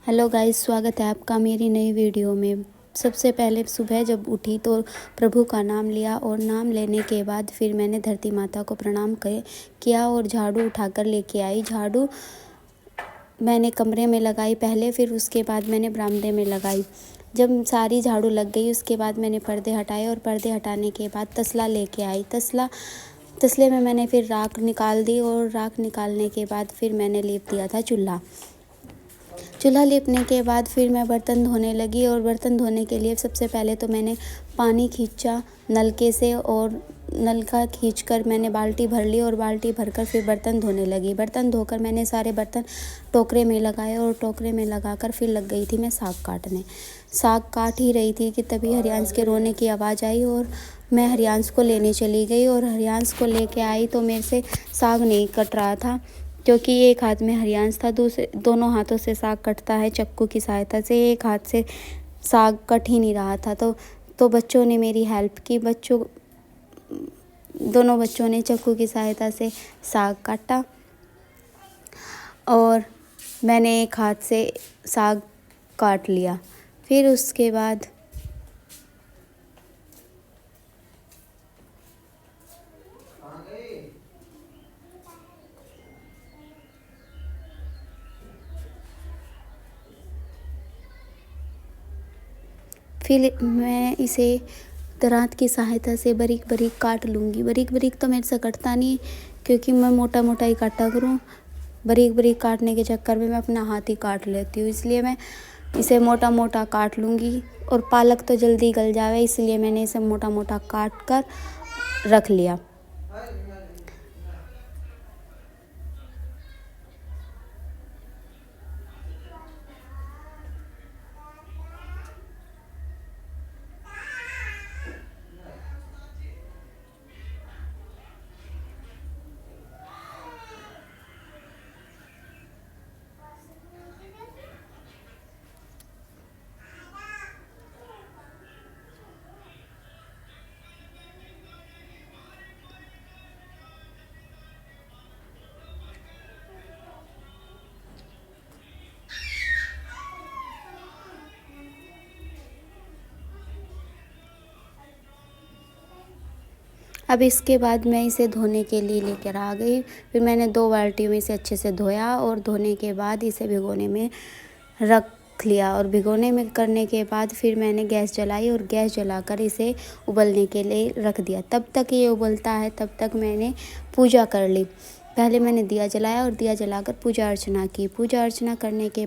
Hello guys, स्वागत है आपका मेरी नई वीडियो में। सबसे पहले सुबह जब उठी तो प्रभु का नाम लिया और नाम लेने के बाद फिर मैंने धरती माता को प्रणाम किया और झाड़ू उठाकर लेके आई। झाड़ू मैंने कमरे में लगाई पहले, फिर उसके बाद मैंने बरामदे में लगाई। जब सारी झाड़ू लग गई उसके बाद मैंने पर्दे हटाए और पर्दे हटाने के बाद तसला लेके आई। तसले में मैंने फिर राख निकाल दी और राख निकालने के बाद फिर मैंने लेप दिया था चूल्हा लेपने के बाद फिर मैं बर्तन धोने लगी। और बर्तन धोने के लिए सबसे पहले तो मैंने पानी खींचा नलके से और नलका खींचकर मैंने बाल्टी भर ली और बाल्टी भरकर फिर बर्तन धोने लगी। बर्तन धोकर मैंने सारे बर्तन टोकरे में लगाए और टोकरे में लगाकर फिर लग गई थी मैं साग काटने। साग काट ही रही थी कि तभी हरियांश के रोने की आवाज़ आई और मैं हरियांश को लेने चली गई। और हरियांश को लेके आई तो मेरे से साग नहीं कट रहा था, क्योंकि एक हाथ में हरियांश था, दोनों हाथों से साग कटता है चक्कू की सहायता से। एक हाथ से साग कट ही नहीं रहा था तो बच्चों ने मेरी हेल्प की। दोनों बच्चों ने चक्कू की सहायता से साग काटा और मैंने एक हाथ से साग काट लिया। फिर उसके बाद मैं इसे दरात की सहायता से बारीक बारीक काट लूँगी। बारीक बारीक तो मेरे से कटता नहीं, क्योंकि मैं मोटा मोटा ही काटा करूँ। बारीक बारीक काटने के चक्कर में मैं अपना हाथ ही काट लेती हूँ, इसलिए मैं इसे मोटा मोटा काट लूँगी। और पालक तो जल्दी गल जावे, इसलिए मैंने इसे मोटा मोटा काट कर रख लिया। अब इसके बाद मैं इसे धोने के लिए लेकर आ गई। फिर मैंने 2 बाल्टियों में इसे अच्छे से धोया और धोने के बाद इसे भिगोने में रख लिया। और भिगोने में करने के बाद फिर मैंने गैस जलाई और गैस जलाकर इसे उबलने के लिए रख दिया। तब तक ये उबलता है तब तक मैंने पूजा कर ली। पहले मैंने दिया जलाया और दिया जलाकर पूजा अर्चना की। पूजा अर्चना करने के